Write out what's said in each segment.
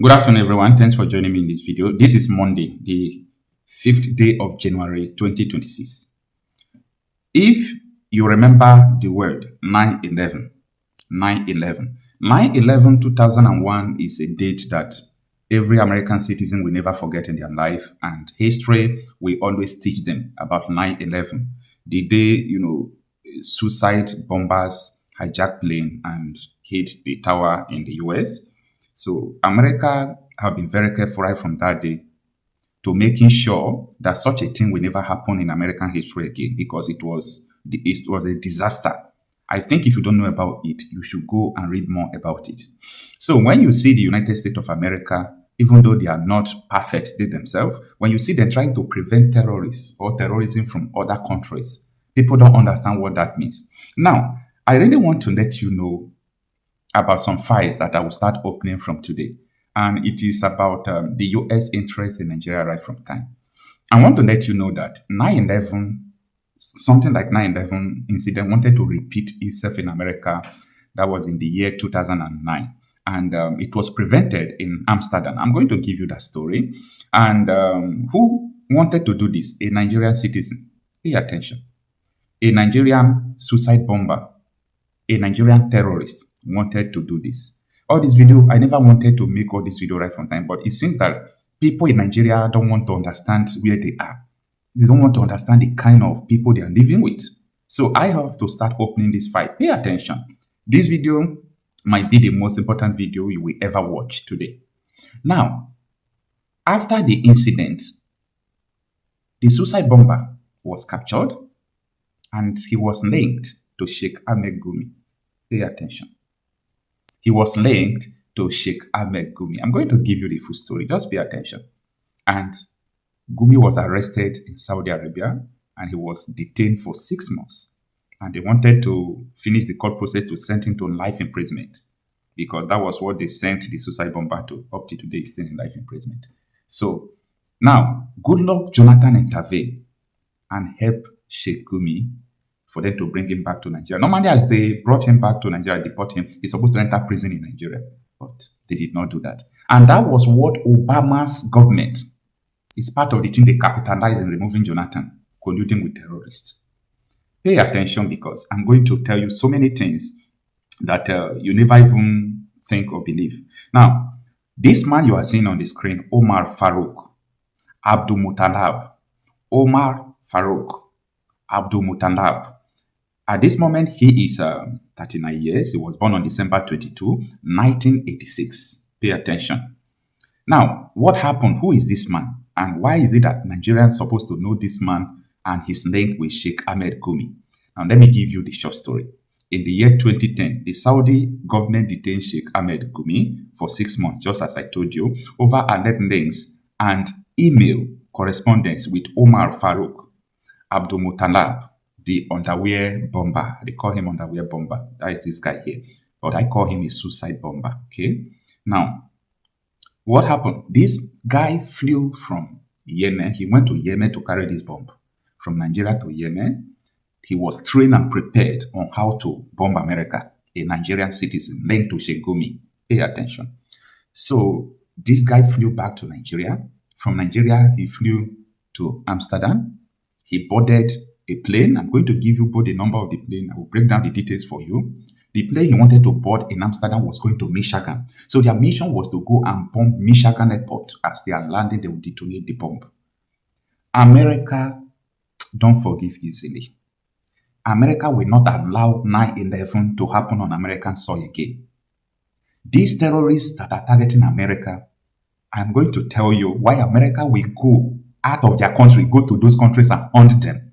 Good afternoon, everyone. Thanks for joining me in this video. This is Monday, the 5th day of January 2026. If you remember the word 9/11, 9/11, 9/11 2001 is a date that every American citizen will never forget in their life, and history will always teach them about 9/11, the day, suicide bombers hijacked plane and hit the tower in the US. So America have been very careful right from that day to making sure that such a thing will never happen in American history again, because it was a disaster. I think if you don't know about it, you should go and read more about it. So when you see the United States of America, even though they are not perfect they themselves, when you see them trying to prevent terrorists or terrorism from other countries, people don't understand what that means. Now, I really want to let you know about some files that I will start opening from today. And it is about the US interest in Nigeria right from time. I want to let you know that 9/11, something like 9/11 incident wanted to repeat itself in America. That was in the year 2009. And it was prevented in Amsterdam. I'm going to give you that story. And who wanted to do this? A Nigerian citizen. Pay attention. A Nigerian suicide bomber, a Nigerian terrorist wanted to do this. All this video, I never wanted to make all this video right from time, but it seems that people in Nigeria don't want to understand where they are. They don't want to understand the kind of people they are living with. So I have to start opening this file. Pay attention. This video might be the most important video you will ever watch today. Now, after the incident, the suicide bomber was captured and he was linked to Sheikh Ahmed Gumi. Pay attention. He was linked to Sheikh Ahmed Gumi. I'm going to give you the full story. Just pay attention. And Gumi was arrested in Saudi Arabia and he was detained for 6 months. And they wanted to finish the court process to send him to life imprisonment, because that was what they sent the suicide bomber to. Up to today, he's still in life imprisonment. So now, Goodluck Jonathan intervened and helped Sheikh Gumi for them to bring him back to Nigeria. Normally, as they brought him back to Nigeria, deport him, he's supposed to enter prison in Nigeria. But they did not do that. And that was what Obama's government is part of the thing they capitalized in removing Jonathan, colluding with terrorists. Pay attention, because I'm going to tell you so many things that you never even think or believe. Now, this man you are seeing on the screen, Omar Farouk Abdul Muttalab. Omar Farouk Abdul Muttalab. At this moment, he is 39 years. He was born on December 22, 1986. Pay attention. Now, what happened? Who is this man? And why is it that Nigerians are supposed to know this man and his link with Sheikh Ahmed Gumi? Now, let me give you the short story. In the year 2010, the Saudi government detained Sheikh Ahmed Gumi for 6 months, just as I told you, over alleged links and email correspondence with Omar Farouk Abdul Muttalab, the underwear bomber. They call him underwear bomber. That is this guy here. But I call him a suicide bomber. Okay. Now, what happened? This guy flew from Yemen. He went to Yemen to carry this bomb. From Nigeria to Yemen, he was trained and prepared on how to bomb America. A Nigerian citizen linked to Sheikh Gumi. Pay attention. So this guy flew back to Nigeria. From Nigeria, he flew to Amsterdam. He boarded a plane. I'm going to give you both the number of the plane. I will break down the details for you. The plane he wanted to board in Amsterdam was going to Michigan. So their mission was to go and bomb Michigan airport. As they are landing, they will detonate the bomb. America don't forgive easily. America will not allow 9/11 to happen on American soil again. These terrorists that are targeting America, I'm going to tell you why America will go out of their country, go to those countries and hunt them.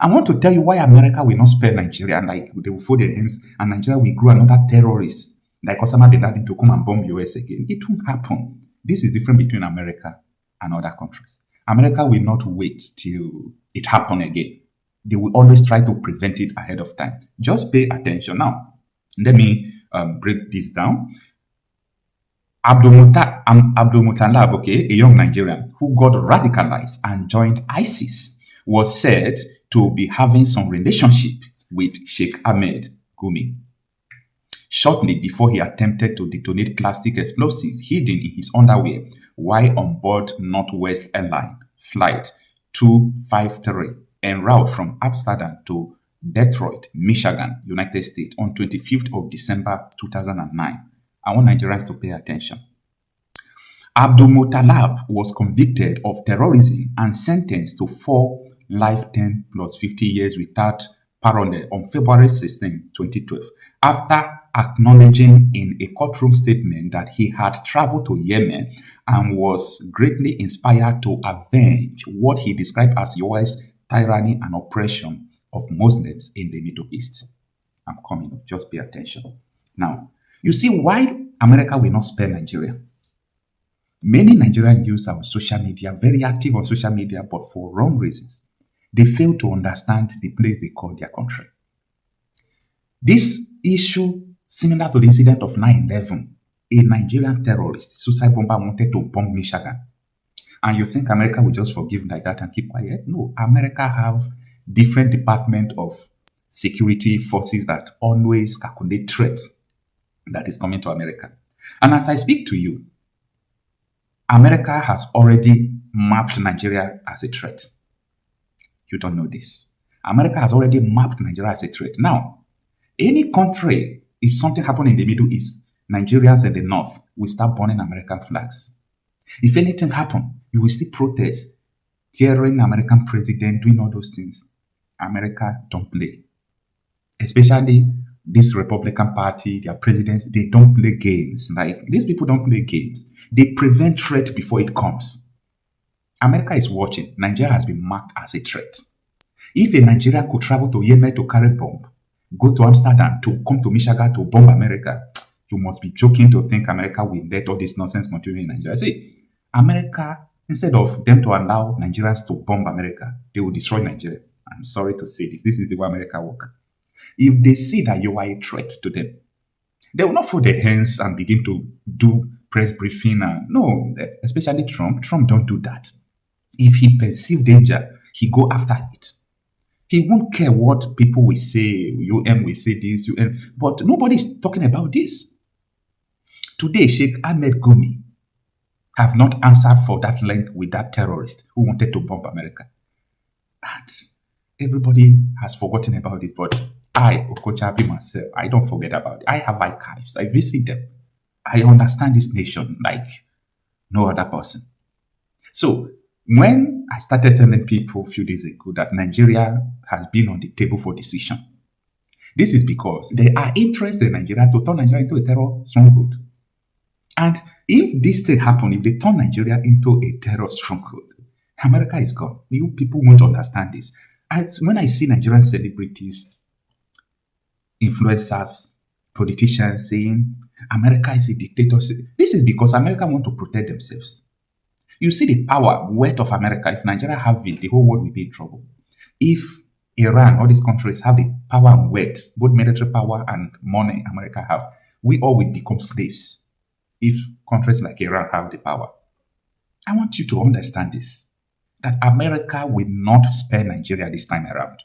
I want to tell you why America will not spare Nigeria, and like they will fold their hands and Nigeria will grow another terrorist like Osama bin Laden to come and bomb US again. It won't happen. This is different between America and other countries. America will not wait till it happens again. They will always try to prevent it ahead of time. Just pay attention. Now, let me break this down. Abdul Muttalab, okay, a young Nigerian who got radicalized and joined ISIS, was said to be having some relationship with Sheikh Ahmed Gumi. shortly before he attempted to detonate plastic explosive hidden in his underwear while on board Northwest Airline Flight 253 en route from Amsterdam to Detroit, Michigan, United States on 25th of December 2009. I want Nigerians to pay attention. Abdulmutalab was convicted of terrorism and sentenced to 4 life 10 plus 50 years without parole on February 16, 2012, after acknowledging in a courtroom statement that he had traveled to Yemen and was greatly inspired to avenge what he described as US tyranny and oppression of Muslims in the Middle East. I'm coming up, just pay attention. Now, you see why America will not spare Nigeria. Many Nigerian youths are on social media, very active on social media, but for wrong reasons. They fail to understand the place they call their country. This issue, similar to the incident of 9/11, a Nigerian terrorist, suicide bomber, wanted to bomb Michigan. And you think America will just forgive like that and keep quiet? No, America have different department of security forces that always calculate threats that is coming to America. And as I speak to you, America has already mapped Nigeria as a threat. You don't know this. America has already mapped Nigeria as a threat. Now, any country, if something happens in the Middle East, Nigerians in the North will start burning American flags. If anything happens, you will see protests, tearing American president, doing all those things. America don't play. Especially this Republican Party, their presidents, they don't play games. Like, these people don't play games. They prevent threat before it comes. America is watching. Nigeria has been marked as a threat. If a Nigerian could travel to Yemen to carry bomb, go to Amsterdam to come to Michigan to bomb America, you must be joking to think America will let all this nonsense continue in Nigeria. See, America, instead of them to allow Nigerians to bomb America, they will destroy Nigeria. I'm sorry to say this. This is the way America works. If they see that you are a threat to them, they will not fold their hands and begin to do press briefing. No, especially Trump. Trump don't do that. If he perceives danger, he go after it. He won't care what people will say, UN will say this, UN, but nobody is talking about this. Today, Sheikh Ahmed Gumi have not answered for that link with that terrorist who wanted to bomb America. And everybody has forgotten about this, but I, Okochabi myself, I don't forget about it. I have archives. I visit them. I understand this nation like no other person. So when I started telling people a few days ago that Nigeria has been on the table for decision, this is because they are interested in Nigeria to turn Nigeria into a terror stronghold. And if this thing happen, if they turn Nigeria into a terror stronghold, America is gone. You people won't understand this. When I see Nigerian celebrities, influencers, politicians saying America is a dictatorship, this is because America want to protect themselves. You see the power, weight of America. If Nigeria have it, the whole world will be in trouble. If Iran, all these countries have the power and weight, both military power and money America have, we all will become slaves. If countries like Iran have the power. I want you to understand this, that America will not spare Nigeria this time around.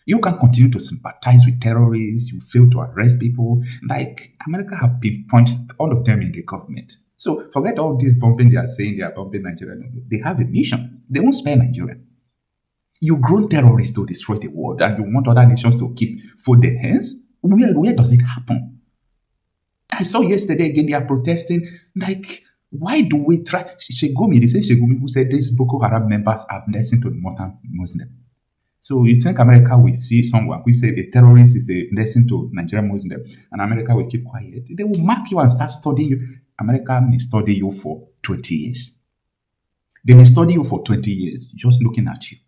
You can continue to sympathize with terrorists, you fail to arrest people, like America have pinpointed all of them in the government. So forget all this bombing they are saying they are bombing Nigeria. No, they have a mission. They won't spare Nigeria. You grown terrorists to destroy the world and you want other nations to fold their hands? Where does it happen? I saw yesterday again they are protesting. Like, why do we try? Gumi, the same Gumi who said these Boko Haram members are blessing to the Muslim. So you think America will see someone who say a terrorist is a blessing to Nigerian Muslim and America will keep quiet? They will mark you and start studying you. America may study you for 20 years. They may study you for 20 years just looking at you.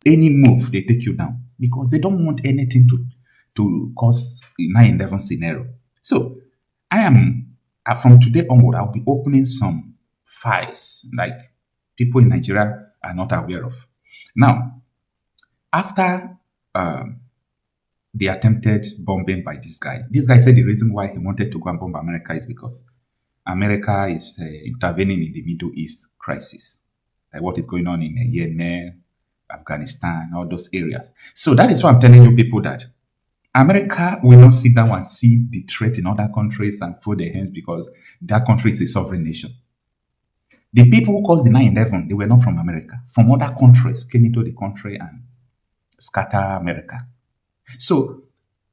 Any move, they take you down because they don't want anything to cause a 9/11 scenario. So I am, from today onward, I'll be opening some files like people in Nigeria are not aware of. Now, after the attempted bombing by this guy said the reason why he wanted to go and bomb America is because America is intervening in the Middle East crisis, like what is going on in Yemen, Afghanistan, all those areas. So that is why I'm telling you people that America will not sit down and see the threat in other countries and fold their hands because that country is a sovereign nation. The people who caused the 9/11, they were not from America. From other countries came into the country and scatter America. So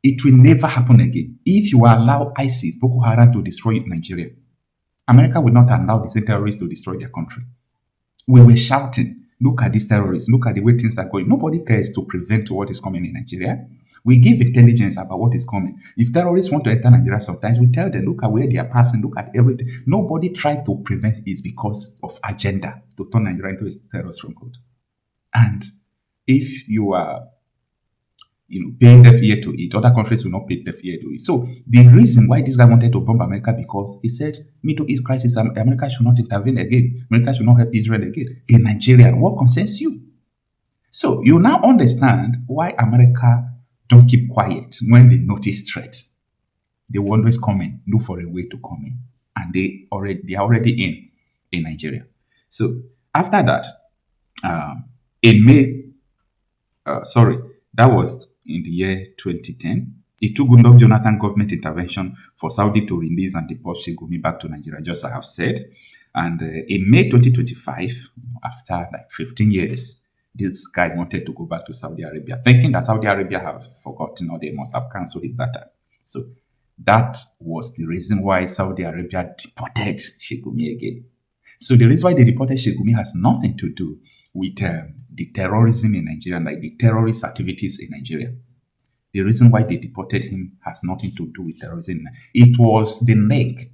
it will never happen again. If you allow ISIS, Boko Haram, to destroy Nigeria, America will not allow the same terrorists to destroy their country. We were shouting, look at these terrorists, look at the way things are going. Nobody cares to prevent what is coming in Nigeria. We give intelligence about what is coming. If terrorists want to enter Nigeria, sometimes we tell them, look at where they are passing, look at everything. Nobody tried to prevent it because of agenda to turn Nigeria into a terror stronghold. And if you are paying deaf ear to it, other countries will not pay deaf ear to it. So the reason why this guy wanted to bomb America, because he said, Middle East crisis, America should not intervene again. America should not help Israel again. A Nigerian, what concerns you? So you now understand why America don't keep quiet when they notice threats. They will always come in, look for a way to come in. And they are already in Nigeria. So after that, in May, that was in the year 2010. It took Goodluck Jonathan government intervention for Saudi to release and deport Sheikh Gumi back to Nigeria, just as I have said. And in May 2025, after like 15 years, this guy wanted to go back to Saudi Arabia, thinking that Saudi Arabia have forgotten or they must have cancelled his data. So that was the reason why Saudi Arabia deported Sheikh Gumi again. So the reason why they deported Sheikh Gumi has nothing to do with the terrorism in Nigeria, like the terrorist activities in Nigeria. The reason why they deported him has nothing to do with terrorism. It was the link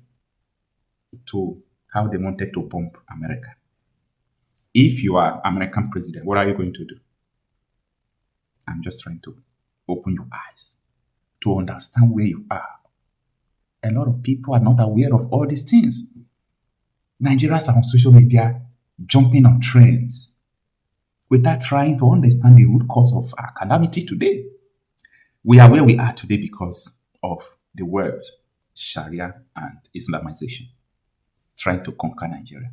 to how they wanted to bomb America. If you are American president, what are you going to do? I'm just trying to open your eyes to understand where you are. A lot of people are not aware of all these things. Nigerians are on social media jumping on trends without trying to understand the root cause of our calamity today. We are where we are today because of the word Sharia and Islamization, trying to conquer Nigeria.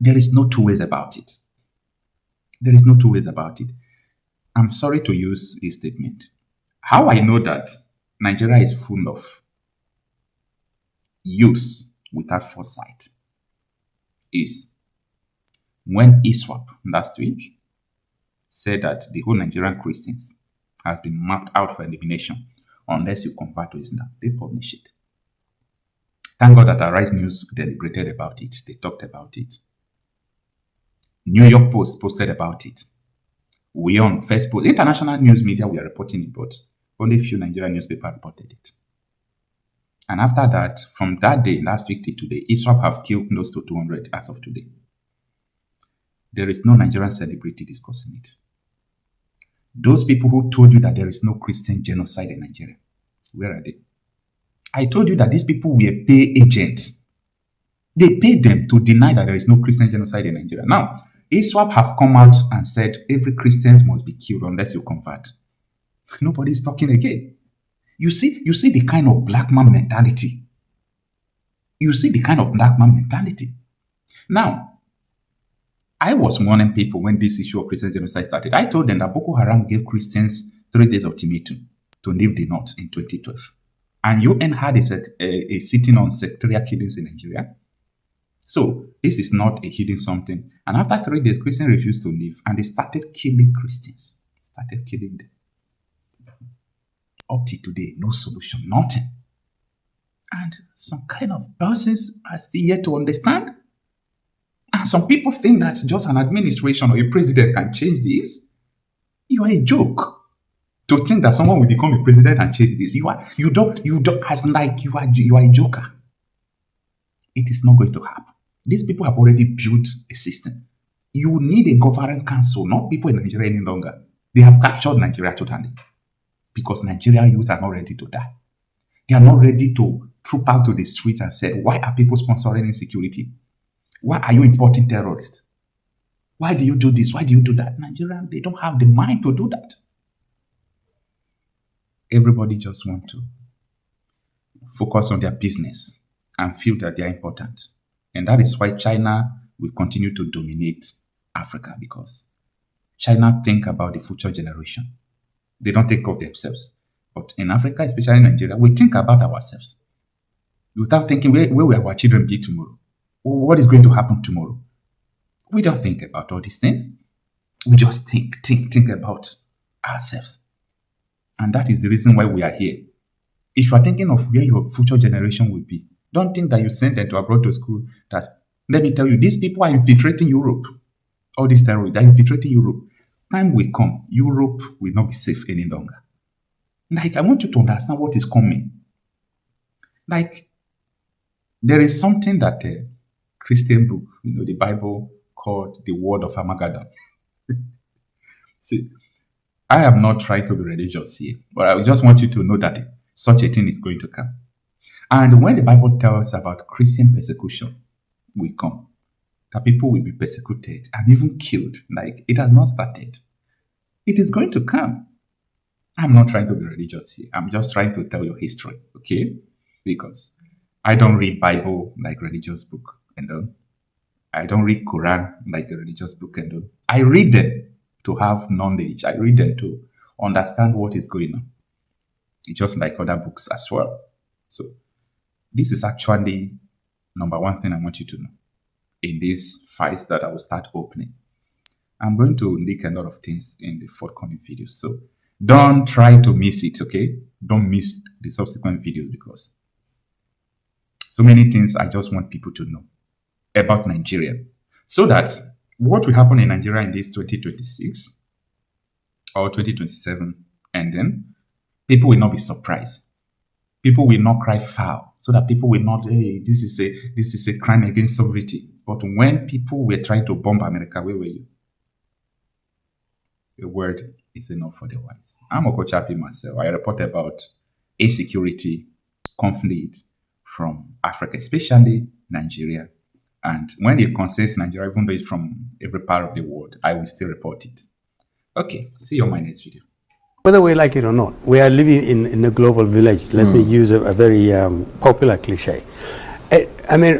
There is no two ways about it. There is no two ways about it. I'm sorry to use this statement. How I know that Nigeria is full of youths without foresight is when ISWAP last week said that the whole Nigerian Christians has been mapped out for elimination unless you convert to Islam. They published it. Thank God that Arise News deliberated about it. They talked about it. New York Post posted about it. We on Facebook, international news media, we are reporting it, but only a few Nigerian newspapers reported it. And after that, from that day, last week till today, ISWAP have killed close to 200 as of today. There is no Nigerian celebrity discussing it. Those people who told you that there is no Christian genocide in Nigeria, where are they? I told you that these people were pay agents. They paid them to deny that there is no Christian genocide in Nigeria. Now, ISWAP have come out and said every Christian must be killed unless you convert. Nobody is talking again. You see the kind of black man mentality. You see the kind of black man mentality. Now, I was warning people when this issue of Christian genocide started. I told them that Boko Haram gave Christians 3 days ultimatum to leave the north in 2012. And UN had a sitting on sectarian killings in Nigeria. So this is not a hidden something. And after 3 days, Christians refused to leave and they started killing Christians. Started killing them. Up to today, no solution, nothing. And some kind of persons are still yet to understand. And some people think that just an administration or a president can change this. You are a joke. To think that someone will become a president and change this. You don't, as like you are a joker. It is not going to happen. These people have already built a system. You need a governing council, not people in Nigeria any longer. They have captured Nigeria totally. Because Nigerian youth are not ready to die. They are not ready to troop out to the streets and say, why are people sponsoring insecurity? Why are you importing terrorists? Why do you do this? Why do you do that? Nigerian, they don't have the mind to do that. Everybody just want to focus on their business and feel that they are important. And that is why China will continue to dominate Africa, because China think about the future generation. They don't think of themselves. But in Africa, especially in Nigeria, we think about ourselves without thinking where will our children be tomorrow? What is going to happen tomorrow? We don't think about all these things. We just think about ourselves. And that is the reason why we are here. If you are thinking of where your future generation will be, don't think that you send them to abroad to school. That, let me tell you, these people are infiltrating Europe. All these terrorists are infiltrating Europe. Time will come, Europe will not be safe any longer. Like, I want you to understand what is coming. Like, there is something that a Christian book, the Bible, called the Word of Armageddon. See, I am not trying to be religious here, but I just want you to know that such a thing is going to come. And when the Bible tells about Christian persecution will come, that people will be persecuted and even killed, like, it has not started. It is going to come. I'm not trying to be religious here. I'm just trying to tell you history, okay? Because I don't read Bible like religious book, and I don't read Quran like a religious book, and I read them to have knowledge. I read them to understand what is going on. It's just like other books as well. So this is actually number one thing I want you to know in these files that I will start opening. I'm going to link a lot of things in the forthcoming videos. So don't try to miss it, okay? Don't miss the subsequent videos because so many things I just want people to know about Nigeria. So that what will happen in Nigeria in this 2026 or 2027, and then people will not be surprised. People will not cry foul, so that people will not, hey, this is a crime against sovereignty. But when people were trying to bomb America, where were you? The word is enough for the wise. I'm Okochapi myself. I report about insecurity, conflict from Africa, especially Nigeria. And when it concerns Nigeria, even though it's from every part of the world, I will still report it. Okay, see you on my next video. Whether we like it or not, we are living in a global village. Let me use a very popular cliche. I mean,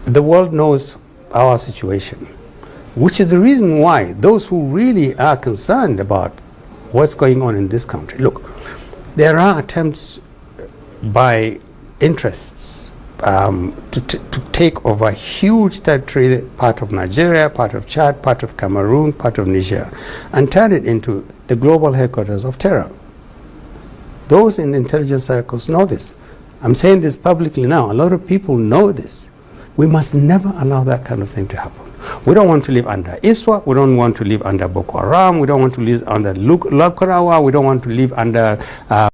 the world knows our situation, which is the reason why those who really are concerned about what's going on in this country, look, there are attempts by interests to take over huge territory, part of Nigeria, part of Chad, part of Cameroon, part of Niger, and turn it into the global headquarters of terror. Those in the intelligence circles know this. I'm saying this publicly now. A lot of people know this. We must never allow that kind of thing to happen. We don't want to live under ISWA. We don't want to live under Boko Haram. We don't want to live under Lukurawa. We don't want to live under